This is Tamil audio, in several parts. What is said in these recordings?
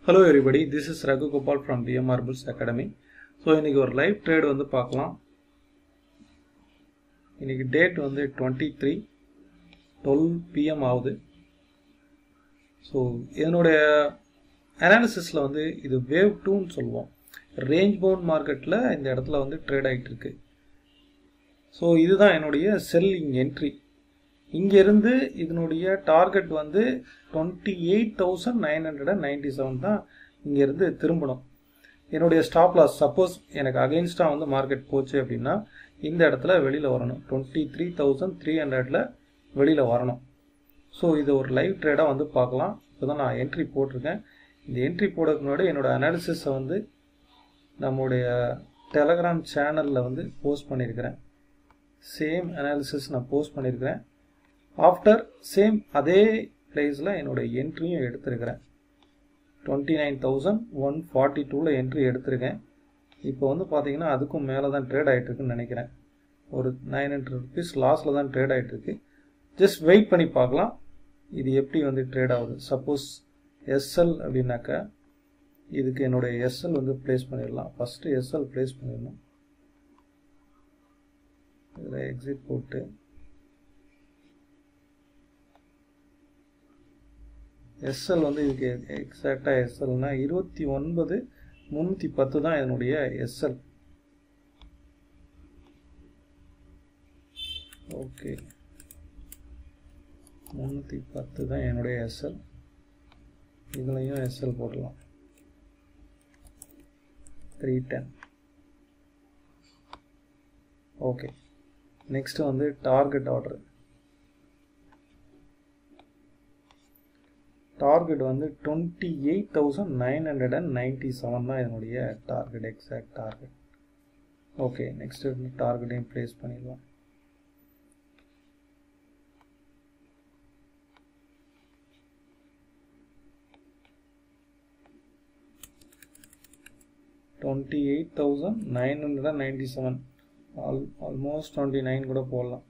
Hello everybody, this is Raghu Gopal from BM Marbles Academy. So இன்னைக்கு ஒரு லைவ் ட்ரேட் வந்து பார்க்கலாம். இன்னைக்கு டேட் வந்து 23/12 PM ஆகுது. ஸோ இதனுடைய அனாலிசிஸில் வந்து இது வேவ் 2ன்னு சொல்லுவோம். ரேஞ்ச் பவுண்ட் மார்க்கெட்டில் இந்த இடத்துல வந்து ட்ரேட் ஆகிட்டு இருக்கு. ஸோ இதுதான் என்னுடைய செல்லிங் என்ட்ரி. இங்கேருந்து இதனுடைய டார்கெட் வந்து 28,997 தான் இங்கேருந்து திரும்பணும். என்னுடைய ஸ்டாப் லாஸ் சப்போஸ் எனக்கு அகெயின்ஸ்டாக வந்து மார்க்கெட் போச்சு அப்படின்னா இந்த இடத்துல வெளியில் வரணும். 23,300 வெளியில் வரணும். ஸோ இது ஒரு லைவ் ட்ரேடாக வந்து பார்க்கலாம். இப்போ தான் நான் என்ட்ரி போட்டிருக்கேன். இந்த என்ட்ரி போடுறதுக்கு முன்னாடி என்னோடய அனாலிசிஸை வந்து நம்முடைய டெலகிராம் சேனலில் வந்து போஸ்ட் பண்ணியிருக்கிறேன். சேம் அனாலிசிஸ் நான் போஸ்ட் பண்ணியிருக்கிறேன். ஆஃப்டர் சேம் அதே பிளேஸில் என்னோட என்ட்ரியும் எடுத்திருக்கிறேன். 29,142 என்ட்ரி எடுத்திருக்கேன். இப்போ வந்து பார்த்தீங்கன்னா அதுக்கும் மேலே தான் ட்ரேட் ஆகிட்டுருக்குன்னு நினைக்கிறேன். ஒரு 900 rupees லாஸில் தான் ட்ரேட் ஆகிட்டுருக்கு. ஜஸ்ட் வெயிட் பண்ணி பார்க்கலாம் இது எப்படி வந்து ட்ரேட் ஆகுது. சப்போஸ் எஸ்எல் அப்படின்னாக்கா இதுக்கு என்னுடைய எஸ்எல் வந்து ப்ளேஸ் பண்ணிடலாம். ஃபஸ்ட்டு எஸ்எல் ப்ளேஸ் பண்ணிடணும். இதில் எக்ஸிட் போட்டு எஸ்எல் வந்து இதுக்கு எக்ஸாக்டாக எஸ்எல்னா 29,310 தான் என்னுடைய எஸ்எல். ஓகே, 310 தான் என்னுடைய எஸ்எல். இதுலையும் எஸ்எல் போடலாம். 310. ஓகே, நெக்ஸ்ட் வந்து டார்கெட் ஆர்டர். டார்கெட் வந்து 28,997 தான் என்னுடைய target, exact target. Okay, next டார்கெட்டையும் ப்ளேஸ் பண்ணிடலாம். $28,997 ஆல்மோஸ்ட் 29 கூட போடலாம்.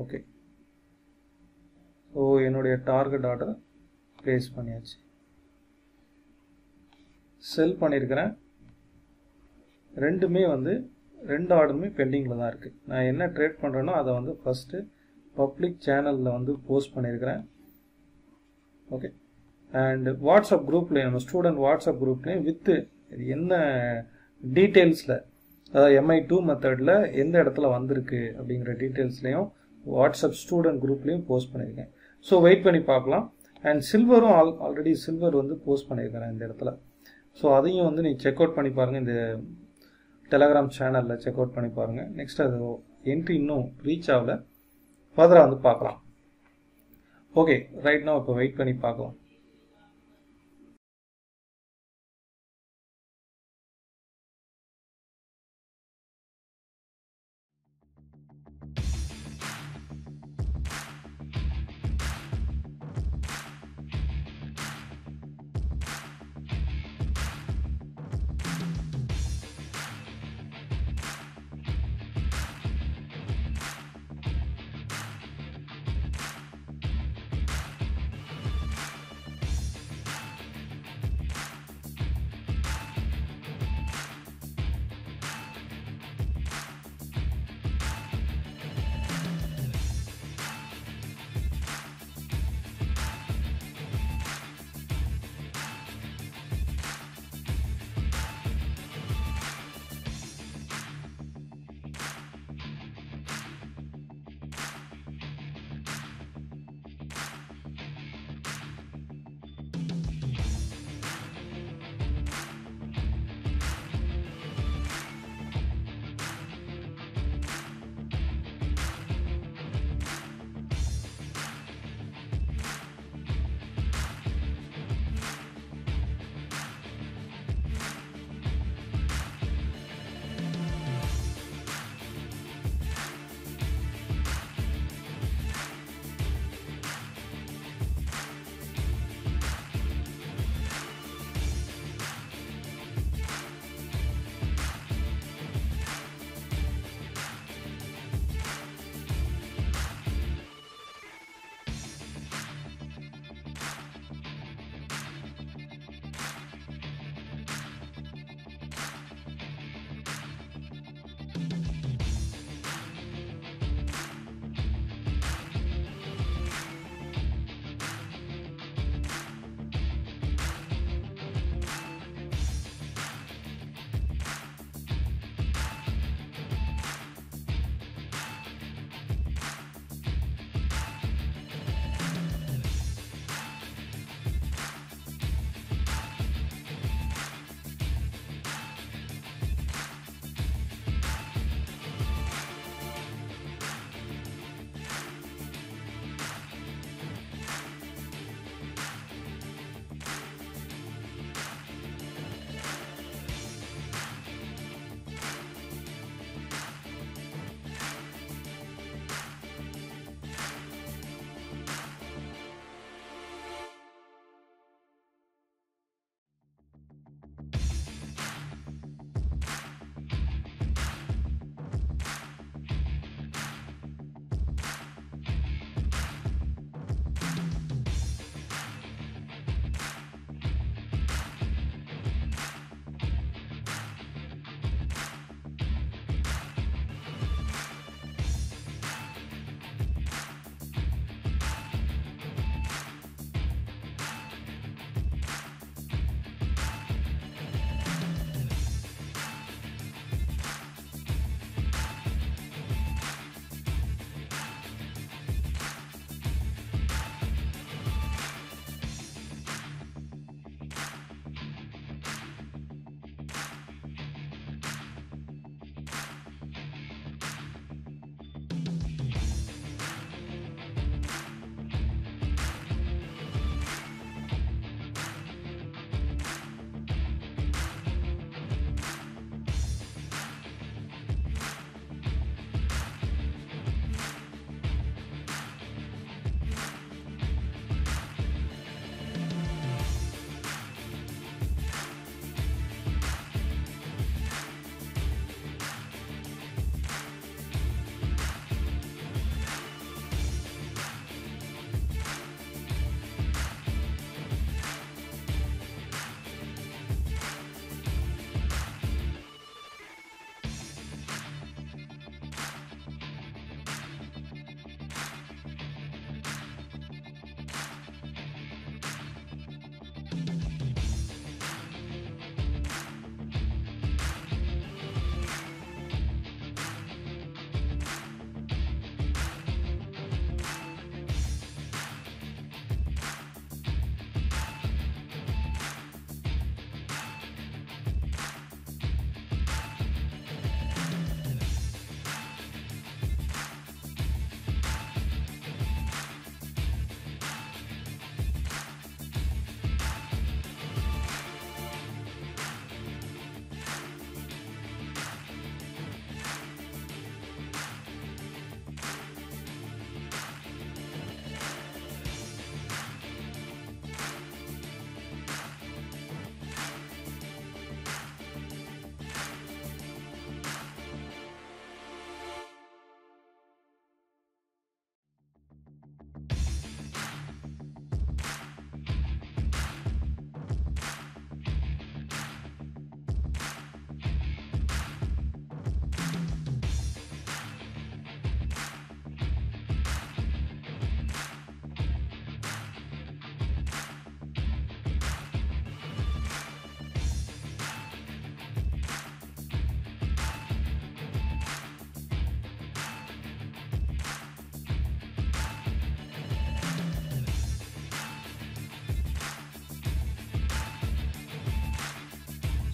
ஓகே, ஸோ என்னுடைய டார்கெட் ஆர்டர் ப்ளேஸ் பண்ணியாச்சு. செல் பண்ணியிருக்கிறேன். ரெண்டுமே வந்து ரெண்டு ஆர்டருமே பெண்டிங்கில் தான் இருக்குது. நான் என்ன ட்ரேட் பண்ணுறேனோ அதை வந்து ஃபஸ்ட்டு பப்ளிக் சேனலில் வந்து போஸ்ட் பண்ணியிருக்கிறேன். ஓகே, அண்ட் வாட்ஸ்அப் குரூப்லேயும் நம்ம ஸ்டூடெண்ட் வாட்ஸ்அப் குரூப்லேயும் வித்து இது என்ன டீட்டெயில்ஸில், அதாவது MI2 மெத்தடில் எந்த இடத்துல வந்திருக்கு அப்படிங்கிற டீட்டெயில்ஸ்லையும் வாட்ஸ்அப் ஸ்டூடெண்ட் குரூப்லேயும் போஸ்ட் பண்ணியிருக்கேன். ஸோ வெயிட் பண்ணி பார்க்கலாம். அண்ட் சில்வரும் ஆல்ரெடி சில்வர் வந்து போஸ்ட் பண்ணியிருக்கிறேன் இந்த இடத்துல. ஸோ அதையும் வந்து நீங்கள் செக் அவுட் பண்ணி பாருங்கள். இந்த டெலகிராம் சேனலில் செக் அவுட் பண்ணி பாருங்கள். நெக்ஸ்ட் அது என்ட்ரி இன்னும் ரீச் ஆகலை, ஃபர்தராக வந்து பார்க்கலாம். ஓகே, ரைட் நவ் இப்போ வெயிட் பண்ணி பார்க்கலாம்.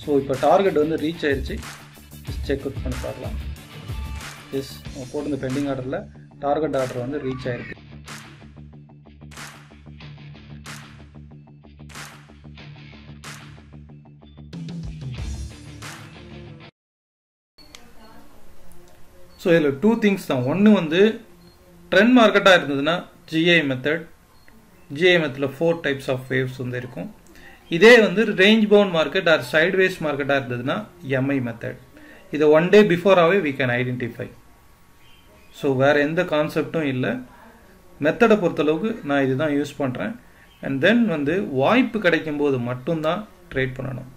ஸோ இப்போ டார்கெட் வந்து ரீச் ஆயிடுச்சு. செக் அவுட் பண்ணி பார்க்கலாம். எஸ், நம்ம போட்டு இந்த பெண்டிங் ஆர்டரில் டார்கெட் ஆர்டர் வந்து ரீச் ஆயிருக்கு. ஸோ இதில் 2 திங்ஸ் தான். ஒன்று வந்து ட்ரெண்ட் மார்க்கெட்டாக இருந்ததுன்னா ஜிஐ மெத்தட். ஜிஐ மெத்தடில் 4 டைப்ஸ் ஆஃப் வேவ்ஸ் வந்து இருக்கும். இதே வந்து range bound market or sideways மார்க்கெட்டாக இருந்ததுன்னா எம்ஐ மெத்தட். இதை 1 day பிஃபோராகவே வி கேன் ஐடென்டிஃபை. ஸோ வேறு எந்த கான்செப்டும் இல்லை. மெத்தடை பொறுத்தளவுக்கு நான் இதுதான் யூஸ் பண்ணுறேன். அண்ட் தென் வந்து வாய்ப்பு கிடைக்கும் போது மட்டும்தான் ட்ரேட் பண்ணணும்.